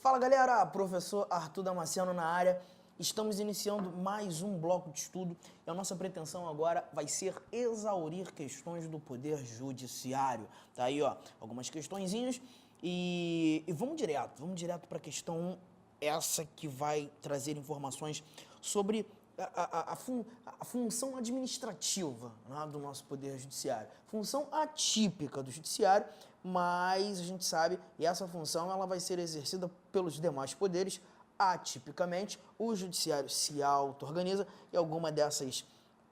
Fala galera, professor Arthur Damasceno na área. Estamos iniciando mais um bloco de estudo e a nossa pretensão agora vai ser exaurir questões do Poder Judiciário. Tá aí, ó, algumas questõezinhas e vamos direto para a questão 1, essa que vai trazer informações sobre a função administrativa, né, do nosso Poder Judiciário. Função atípica do Judiciário, mas a gente sabe que essa função ela vai ser exercida pelos demais poderes. Atipicamente, o Judiciário se auto-organiza e alguma dessas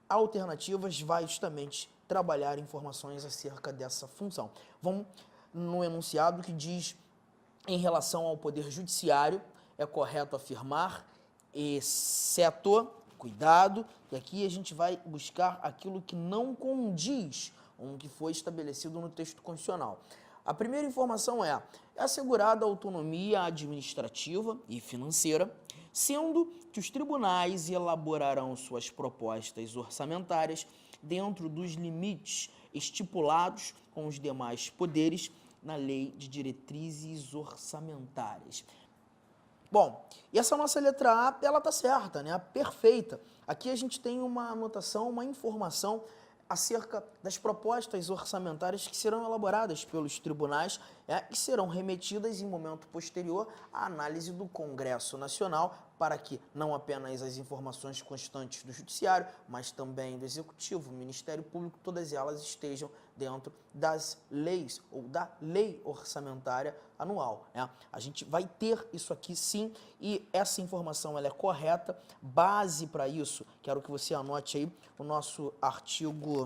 alternativas vai justamente trabalhar informações acerca dessa função. Vamos no enunciado que diz, em relação ao Poder Judiciário, é correto afirmar, exceto, cuidado, e aqui a gente vai buscar aquilo que não condiz com o que foi estabelecido no texto constitucional. A primeira informação é assegurada a autonomia administrativa e financeira, sendo que os tribunais elaborarão suas propostas orçamentárias dentro dos limites estipulados com os demais poderes na Lei de Diretrizes Orçamentárias. Bom, e essa nossa letra A, ela tá certa, né? Perfeita. Aqui a gente tem uma anotação, uma informação acerca das propostas orçamentárias que serão elaboradas pelos tribunais e serão remetidas em momento posterior à análise do Congresso Nacional, para que não apenas as informações constantes do Judiciário, mas também do Executivo, do Ministério Público, todas elas estejam dentro das leis ou da lei orçamentária anual, né? A gente vai ter isso aqui sim, e essa informação ela é correta. Base para isso, quero que você anote aí o nosso artigo,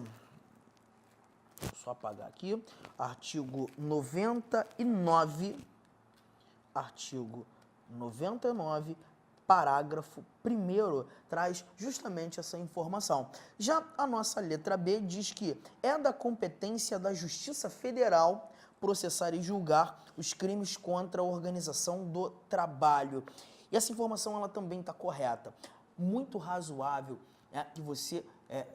vou só apagar aqui, artigo 99, parágrafo 1º, traz justamente essa informação. Já a nossa letra B diz que é da competência da Justiça Federal processar e julgar os crimes contra a organização do trabalho. E essa informação ela também está correta. Muito razoável que você,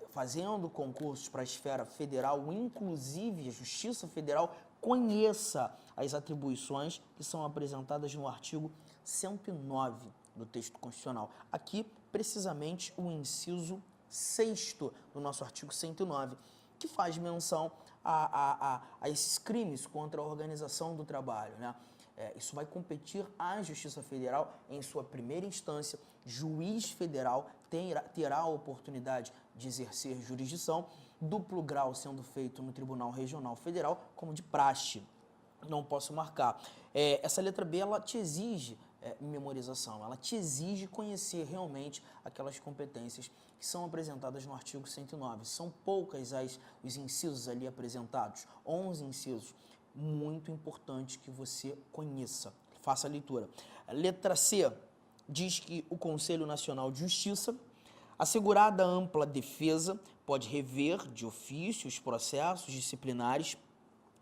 fazendo concursos para a esfera federal, inclusive a Justiça Federal, conheça as atribuições que são apresentadas no artigo 109 do texto constitucional. Aqui, precisamente, o inciso 6º do nosso artigo 109, que faz menção a esses crimes contra a organização do trabalho, né? Isso vai competir à Justiça Federal em sua primeira instância. Juiz federal terá a oportunidade de exercer jurisdição, duplo grau sendo feito no Tribunal Regional Federal, como de praxe. Não posso marcar. Essa letra B, ela te exige memorização, ela te exige conhecer realmente aquelas competências que são apresentadas no artigo 109. São poucas os incisos ali apresentados, 11 incisos. Muito importante que você conheça, faça a leitura. A letra C diz que o Conselho Nacional de Justiça, assegurada a ampla defesa, pode rever de ofício os processos disciplinares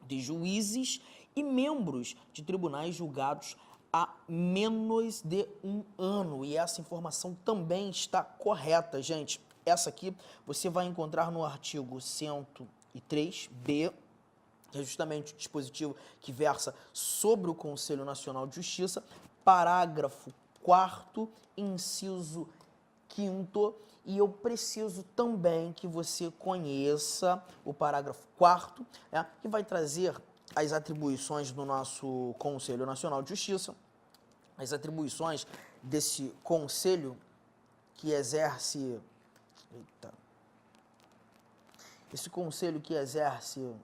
de juízes e membros de tribunais julgados há menos de 1 ano. E essa informação também está correta, gente. Essa aqui você vai encontrar no artigo 103b, que é justamente o dispositivo que versa sobre o Conselho Nacional de Justiça, parágrafo 4º, inciso 5º, e eu preciso também que você conheça o parágrafo 4º, que vai trazer as atribuições do nosso Conselho Nacional de Justiça, as atribuições desse conselho que exerce... Esse conselho que exerce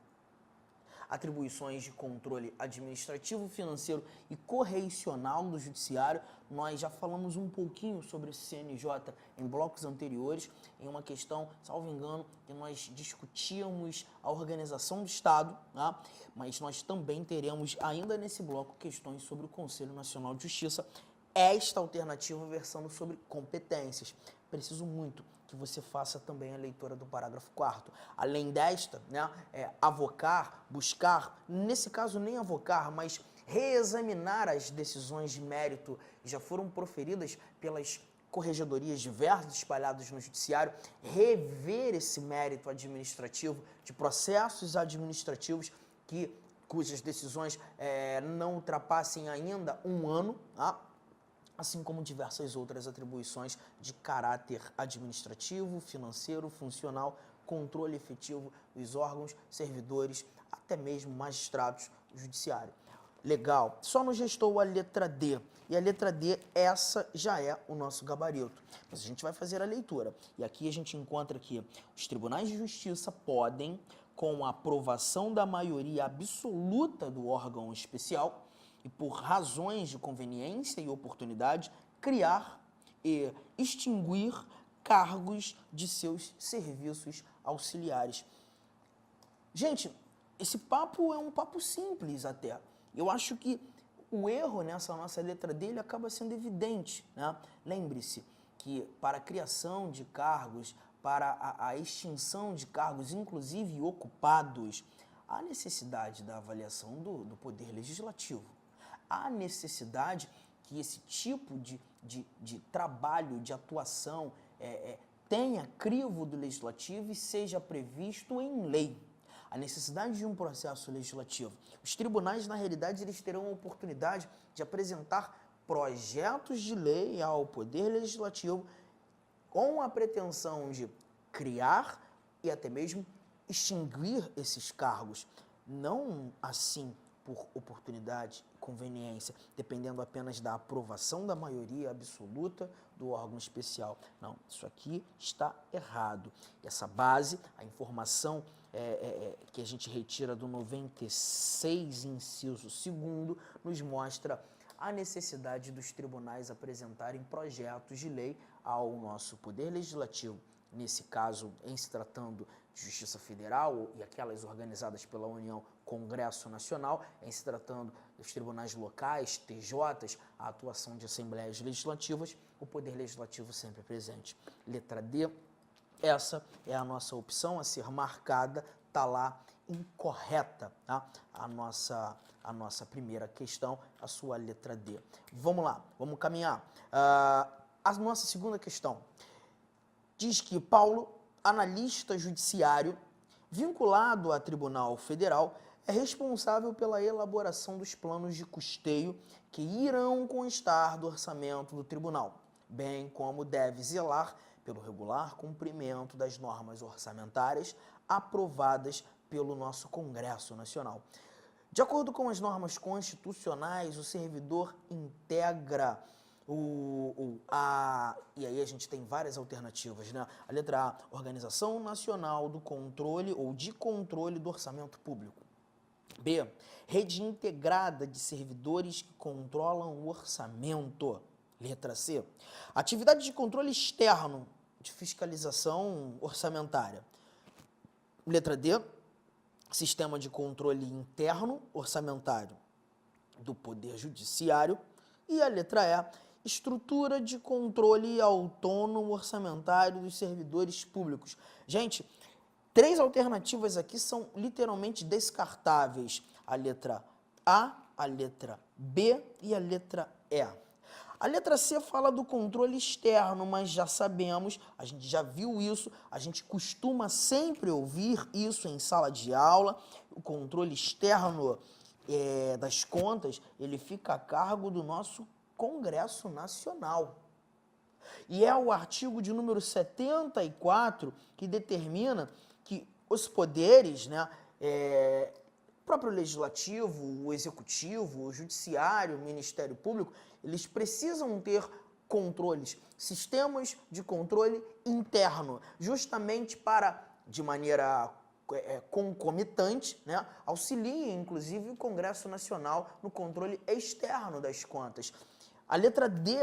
atribuições de controle administrativo, financeiro e correicional do Judiciário. Nós já falamos um pouquinho sobre esse CNJ em blocos anteriores, em uma questão, salvo engano, que nós discutíamos a organização do Estado, tá? Mas nós também teremos, ainda nesse bloco, questões sobre o Conselho Nacional de Justiça, esta alternativa versando sobre competências. Preciso muito que você faça também a leitura do parágrafo 4º. Além desta, né, avocar, buscar, nesse caso nem avocar, mas reexaminar as decisões de mérito que já foram proferidas pelas corregedorias diversas espalhadas no Judiciário, rever esse mérito administrativo de processos administrativos que cujas decisões não ultrapassem ainda 1 ano, tá? Assim como diversas outras atribuições de caráter administrativo, financeiro, funcional, controle efetivo dos órgãos, servidores, até mesmo magistrados do judiciário. Legal. Só nos restou a letra D. E a letra D, essa já é o nosso gabarito. Mas a gente vai fazer a leitura. E aqui a gente encontra que os tribunais de justiça podem, com a aprovação da maioria absoluta do órgão especial, e por razões de conveniência e oportunidade, criar e extinguir cargos de seus serviços auxiliares. Gente, esse papo é um papo simples até. Eu acho que o erro nessa nossa letra dele acaba sendo evidente, né? Lembre-se que para a criação de cargos, para a extinção de cargos, inclusive ocupados, há necessidade da avaliação do Poder Legislativo. Há necessidade que esse tipo de trabalho, de atuação, tenha crivo do Legislativo e seja previsto em lei. A necessidade de um processo legislativo. Os tribunais, na realidade, eles terão a oportunidade de apresentar projetos de lei ao Poder Legislativo com a pretensão de criar e até mesmo extinguir esses cargos. Não assim por oportunidade e conveniência, dependendo apenas da aprovação da maioria absoluta do órgão especial. Não, isso aqui está errado. Essa base, a informação que a gente retira do 96, inciso 2º, nos mostra a necessidade dos tribunais apresentarem projetos de lei ao nosso Poder Legislativo. Nesse caso, em se tratando de Justiça Federal e aquelas organizadas pela União, Congresso Nacional, em se tratando dos tribunais locais, TJs, a atuação de assembleias legislativas, o Poder Legislativo sempre presente. Letra D, essa é a nossa opção a ser marcada, está lá incorreta, tá? A nossa primeira questão, a sua letra D. Vamos lá, vamos caminhar. A nossa segunda questão diz que Paulo, analista judiciário, vinculado a Tribunal Federal, é responsável pela elaboração dos planos de custeio que irão constar do orçamento do tribunal, bem como deve zelar pelo regular cumprimento das normas orçamentárias aprovadas pelo nosso Congresso Nacional. De acordo com as normas constitucionais, o servidor integra e aí a gente tem várias alternativas, né? A letra A, Organização Nacional do Controle ou de Controle do Orçamento Público. B, Rede Integrada de Servidores que controlam o orçamento. Letra C, Atividade de controle externo de fiscalização orçamentária. Letra D, Sistema de controle interno orçamentário do Poder Judiciário. E a letra E, Estrutura de controle autônomo orçamentário dos servidores públicos. Gente, 3 alternativas aqui são literalmente descartáveis. A letra A, a letra B e a letra E. A letra C fala do controle externo, mas já sabemos, a gente já viu isso, a gente costuma sempre ouvir isso em sala de aula. O controle externo das contas, ele fica a cargo do nosso Congresso Nacional. E é o artigo de número 74 que determina que os poderes, né, o próprio Legislativo, o Executivo, o Judiciário, o Ministério Público, eles precisam ter controles, sistemas de controle interno, justamente para, de maneira concomitante, né, auxiliem, inclusive, o Congresso Nacional no controle externo das contas. A letra D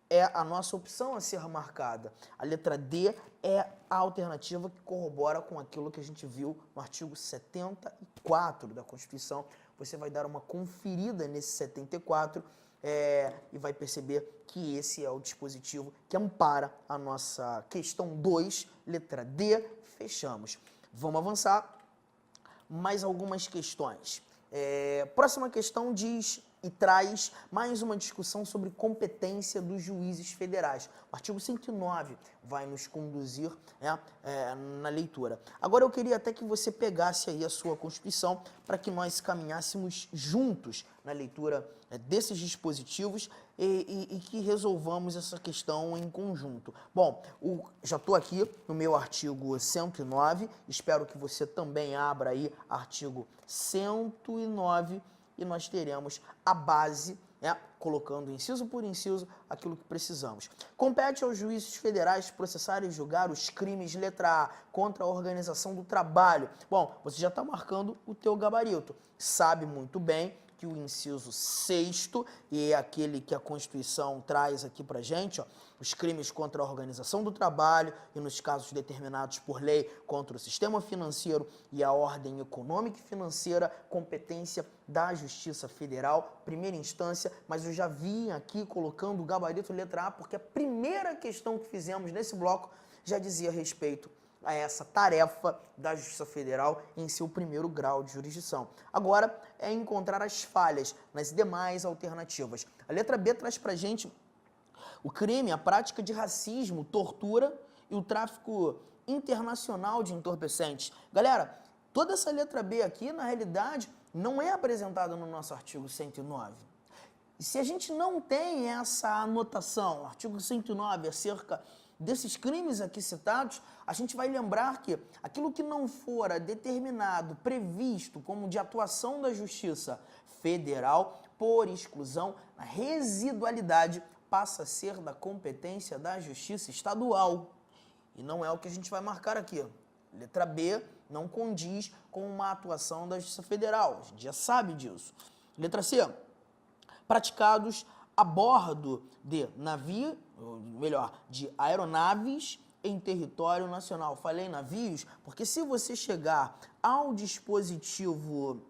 é a nossa opção a ser marcada. A letra D é a alternativa que corrobora com aquilo que a gente viu no artigo 74 da Constituição. Você vai dar uma conferida nesse 74 e vai perceber que esse é o dispositivo que ampara a nossa questão 2, letra D. Fechamos. Vamos avançar. Mais algumas questões. Próxima questão diz e traz mais uma discussão sobre competência dos juízes federais. O artigo 109 vai nos conduzir na leitura. Agora eu queria até que você pegasse aí a sua Constituição para que nós caminhássemos juntos na leitura desses dispositivos e que resolvamos essa questão em conjunto. Bom, já estou aqui no meu artigo 109, espero que você também abra aí artigo 109 e nós teremos a base, colocando inciso por inciso aquilo que precisamos. Compete aos juízes federais processar e julgar os crimes, letra A, contra a organização do trabalho. Bom, você já está marcando o teu gabarito, sabe muito bem que o inciso 6º, e é aquele que a Constituição traz aqui para gente, os crimes contra a organização do trabalho e, nos casos determinados por lei, contra o sistema financeiro e a ordem econômica e financeira, competência da Justiça Federal, primeira instância, mas eu já vim aqui colocando o gabarito letra A, porque a primeira questão que fizemos nesse bloco já dizia respeito a essa tarefa da Justiça Federal em seu primeiro grau de jurisdição. Agora é encontrar as falhas nas demais alternativas. A letra B traz pra gente o crime, a prática de racismo, tortura e o tráfico internacional de entorpecentes. Galera, toda essa letra B aqui, na realidade, não é apresentada no nosso artigo 109. E se a gente não tem essa anotação, artigo 109, acerca desses crimes aqui citados, a gente vai lembrar que aquilo que não fora determinado, previsto como de atuação da Justiça Federal, por exclusão, a residualidade passa a ser da competência da Justiça Estadual. E não é o que a gente vai marcar aqui. Letra B não condiz com uma atuação da Justiça Federal, a gente já sabe disso. Letra C, praticados a bordo de navio, ou melhor, de aeronaves em território nacional. Falei navios porque se você chegar ao dispositivo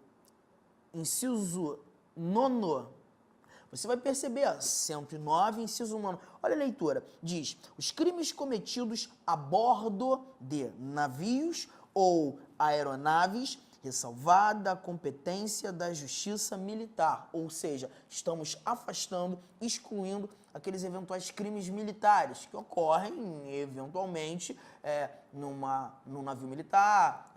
inciso 9, você vai perceber, 109, inciso 9. Olha a leitura. Diz, os crimes cometidos a bordo de navios ou aeronaves, ressalvada a competência da Justiça Militar. Ou seja, estamos afastando, excluindo aqueles eventuais crimes militares que ocorrem, eventualmente, num navio militar,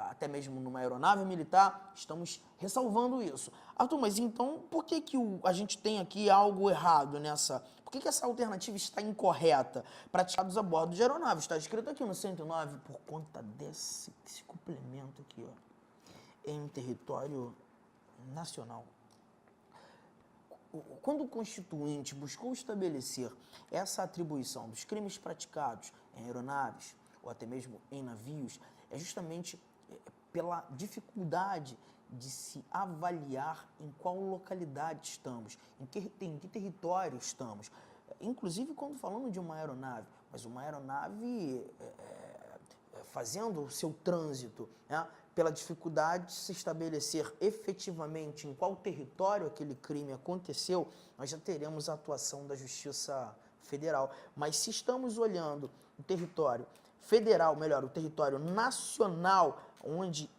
até mesmo numa aeronave militar. Estamos ressalvando isso. Arthur, mas então, por que a gente tem aqui algo errado nessa... Por que essa alternativa está incorreta? Praticados a bordo de aeronaves. Está escrito aqui no 109 por conta desse complemento aqui, ó, em território nacional. Quando o Constituinte buscou estabelecer essa atribuição dos crimes praticados em aeronaves ou até mesmo em navios, é justamente pela dificuldade de se avaliar em qual localidade estamos, em que território estamos. Inclusive quando falando de uma aeronave, mas uma aeronave fazendo o seu trânsito, pela dificuldade de se estabelecer efetivamente em qual território aquele crime aconteceu, nós já teremos a atuação da Justiça Federal. Mas se estamos olhando o território federal, melhor, o território nacional, onde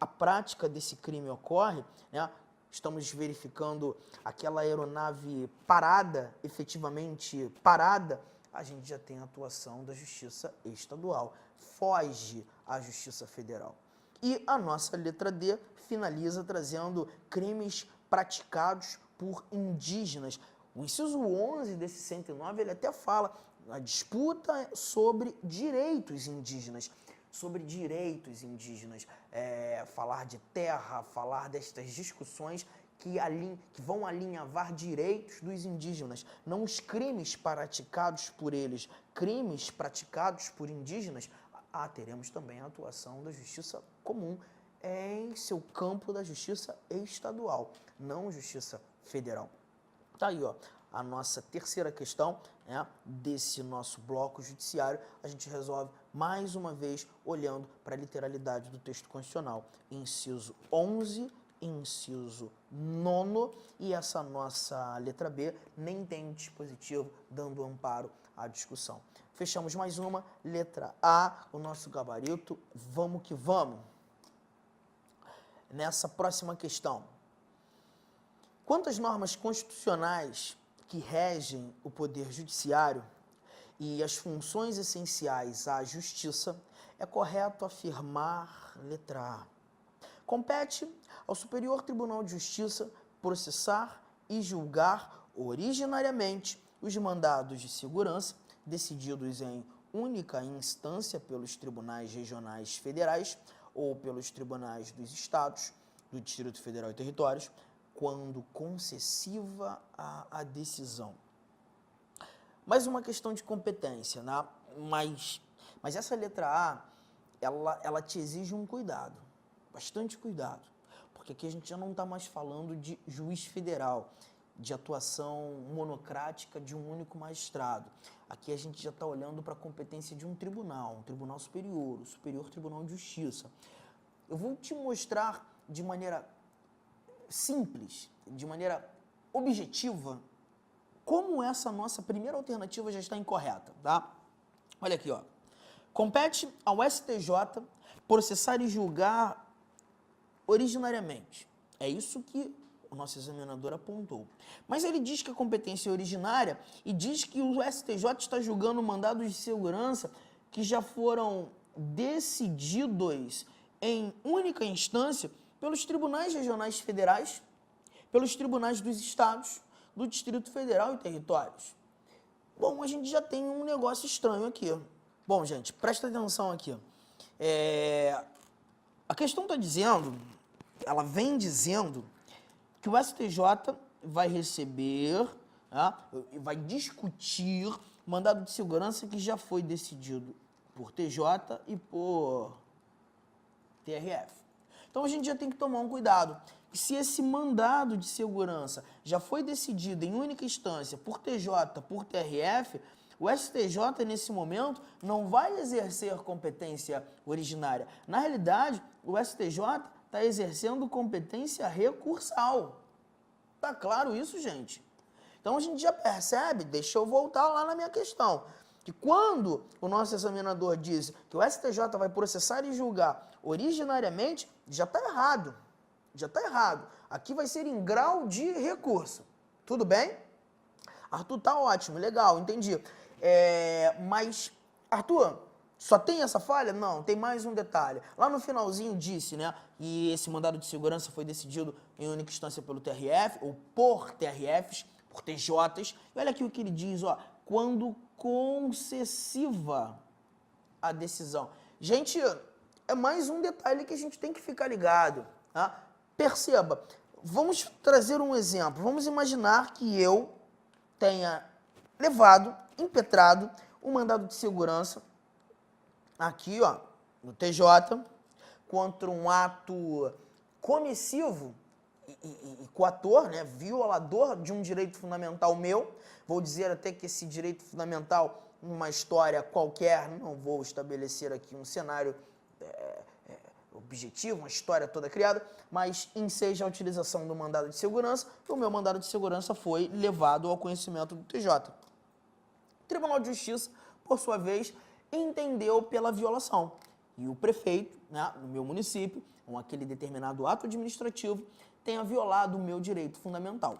a prática desse crime ocorre, estamos verificando aquela aeronave parada, efetivamente parada, a gente já tem a atuação da Justiça Estadual. Foge à Justiça Federal. E a nossa letra D finaliza trazendo crimes praticados por indígenas. O inciso 11 desse 109, ele até fala a disputa sobre direitos indígenas. Sobre direitos indígenas, falar de terra, falar destas discussões que vão alinhavar direitos dos indígenas, não os crimes praticados por eles. Crimes praticados por indígenas, teremos também a atuação da Justiça Comum em seu campo da Justiça Estadual, não Justiça Federal. Tá aí, ó, a nossa terceira questão, desse nosso bloco judiciário. A gente resolve mais uma vez olhando para a literalidade do texto constitucional. Inciso 11, inciso 9, e essa nossa letra B nem tem um dispositivo dando amparo à discussão. Fechamos mais uma, letra A, o nosso gabarito, vamos que vamos. Nessa próxima questão, Quanto às normas constitucionais que regem o Poder Judiciário e as funções essenciais à Justiça, é correto afirmar, letra A, compete ao Superior Tribunal de Justiça processar e julgar originariamente os mandados de segurança decididos em única instância pelos tribunais regionais federais ou pelos tribunais dos estados, do Distrito Federal e Territórios, quando concessiva a decisão. Mais uma questão de competência, né? Mas essa letra A, ela te exige um cuidado, bastante cuidado, porque aqui a gente já não está mais falando de juiz federal, de atuação monocrática de um único magistrado. Aqui a gente já está olhando para a competência de um tribunal superior, o Superior Tribunal de Justiça. Eu vou te mostrar de maneira simples, de maneira objetiva, como essa nossa primeira alternativa já está incorreta, tá? Olha aqui, ó. Compete ao STJ processar e julgar originariamente. É isso que o nosso examinador apontou. Mas ele diz que a competência é originária e diz que o STJ está julgando mandados de segurança que já foram decididos em única instância pelos tribunais regionais federais, pelos tribunais dos estados, do Distrito Federal e Territórios. Bom, a gente já tem um negócio estranho aqui. Bom, gente, presta atenção aqui. A questão está dizendo, ela vem dizendo que o STJ vai receber, vai discutir mandado de segurança que já foi decidido por TJ e por TRF. Então a gente já tem que tomar um cuidado. Se esse mandado de segurança já foi decidido em única instância por TJ, por TRF, o STJ, nesse momento, não vai exercer competência originária. Na realidade, o STJ está exercendo competência recursal. Tá claro isso, gente? Então a gente já percebe, deixa eu voltar lá na minha questão, que quando o nosso examinador diz que o STJ vai processar e julgar originariamente, já está errado. Já está errado. Aqui vai ser em grau de recurso. Tudo bem? Arthur, tá ótimo, legal, entendi. Mas, Arthur, só tem essa falha? Não, tem mais um detalhe. Lá no finalzinho disse, né, e esse mandado de segurança foi decidido em única instância pelo TRF, ou por TRFs, por TJs. E olha aqui o que ele diz, ó, quando concessiva a decisão. Gente, é mais um detalhe que a gente tem que ficar ligado, tá? Perceba, vamos trazer um exemplo. Vamos imaginar que eu tenha levado, impetrado, um mandado de segurança aqui, ó, no TJ, contra um ato comissivo e coator, né, violador de um direito fundamental meu. Vou dizer até que esse direito fundamental, uma história qualquer, não vou estabelecer aqui um cenário objetivo, uma história toda criada, mas enseja a utilização do mandado de segurança, e o meu mandado de segurança foi levado ao conhecimento do TJ. O Tribunal de Justiça, por sua vez, entendeu pela violação. E o prefeito, né, no meu município, com aquele determinado ato administrativo, tenha violado o meu direito fundamental.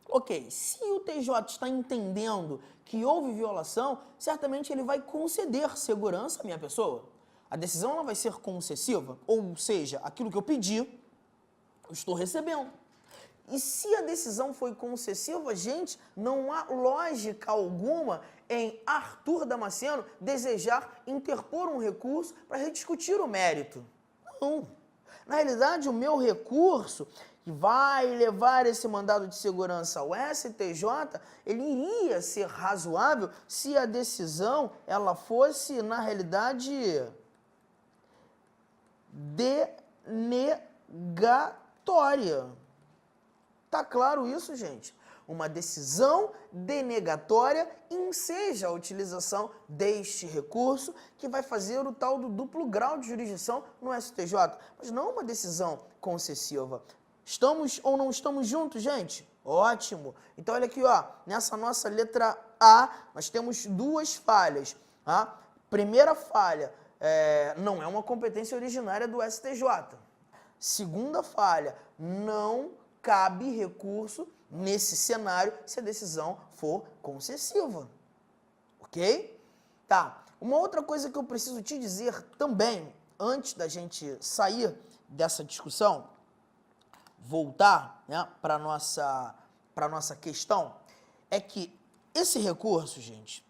Ok, se o TJ está entendendo que houve violação, certamente ele vai conceder segurança à minha pessoa. A decisão ela vai ser concessiva, ou seja, aquilo que eu pedi, eu estou recebendo. E se a decisão foi concessiva, gente, não há lógica alguma em Arthur Damasceno desejar interpor um recurso para rediscutir o mérito. Não. Na realidade, o meu recurso, que vai levar esse mandado de segurança ao STJ, ele iria ser razoável se a decisão ela fosse, na realidade, denegatória. Tá claro isso, gente? Uma decisão denegatória enseja a utilização deste recurso que vai fazer o tal do duplo grau de jurisdição no STJ, mas não uma decisão concessiva. Estamos ou não estamos juntos, gente? Ótimo. Então, olha aqui, ó, nessa nossa letra A, nós temos duas falhas. Tá? Primeira falha, não é uma competência originária do STJ. Segunda falha, não cabe recurso nesse cenário se a decisão for concessiva. Ok? Tá. Uma outra coisa que eu preciso te dizer também, antes da gente sair dessa discussão, voltar, né, para nossa questão, é que esse recurso, gente,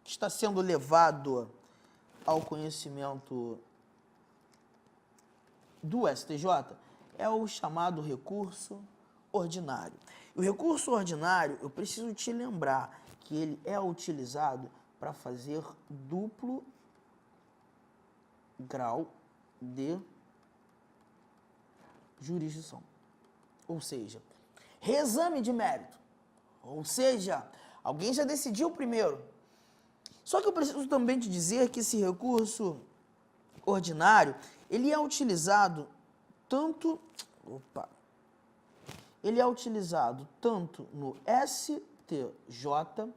que está sendo levado ao conhecimento do STJ é o chamado recurso ordinário. E o recurso ordinário, eu preciso te lembrar que ele é utilizado para fazer duplo grau de jurisdição. Ou seja, reexame de mérito. Ou seja, alguém já decidiu primeiro. Só que eu preciso também te dizer que esse recurso ordinário, ele é utilizado tanto no STJ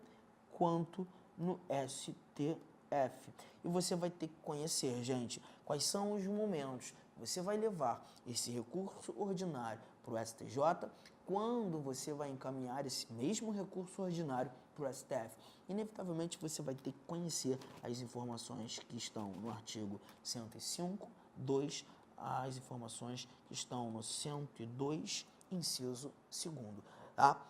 quanto no STF. E você vai ter que conhecer, gente, quais são os momentos que você vai levar esse recurso ordinário para o STJ, quando você vai encaminhar esse mesmo recurso ordinário para o STF. Inevitavelmente, você vai ter que conhecer as informações que estão no artigo 105, 2, as informações que estão no 102, inciso 2º, tá?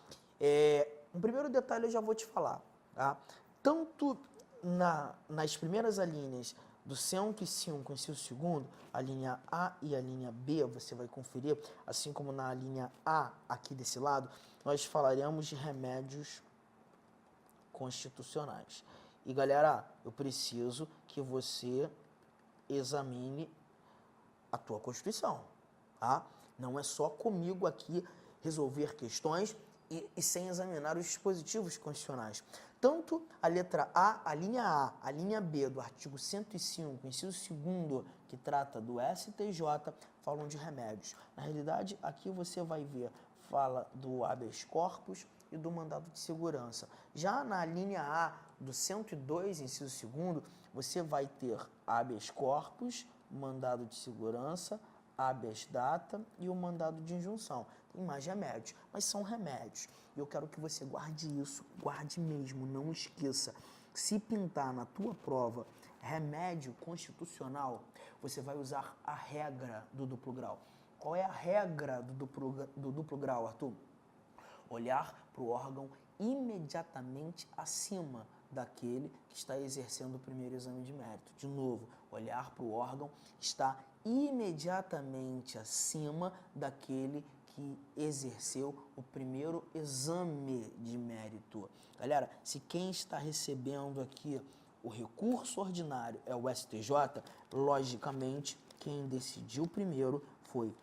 Um primeiro detalhe eu já vou te falar, tá? Tanto nas primeiras alíneas do 105, inciso 2º, a linha A e a linha B, você vai conferir, assim como na linha A, aqui desse lado, nós falaremos de remédios constitucionais. E, galera, eu preciso que você examine a tua Constituição, tá? Não é só comigo aqui resolver questões e sem examinar os dispositivos constitucionais. Tanto a letra A, a linha B do artigo 105, inciso 2º, que trata do STJ, falam de remédios. Na realidade, aqui você vai ver, fala do habeas corpus e do mandado de segurança. Já na linha A do 102, inciso 2º, você vai ter habeas corpus, mandado de segurança, habeas data e o mandado de injunção. Tem mais remédios, mas são remédios. E eu quero que você guarde isso, guarde mesmo, não esqueça. Se pintar na tua prova remédio constitucional, você vai usar a regra do duplo grau. Qual é a regra do duplo grau, Arthur? Olhar para o órgão imediatamente acima daquele que está exercendo o primeiro exame de mérito. De novo, olhar para o órgão que está imediatamente acima daquele que exerceu o primeiro exame de mérito. Galera, se quem está recebendo aqui o recurso ordinário é o STJ, logicamente, quem decidiu primeiro foi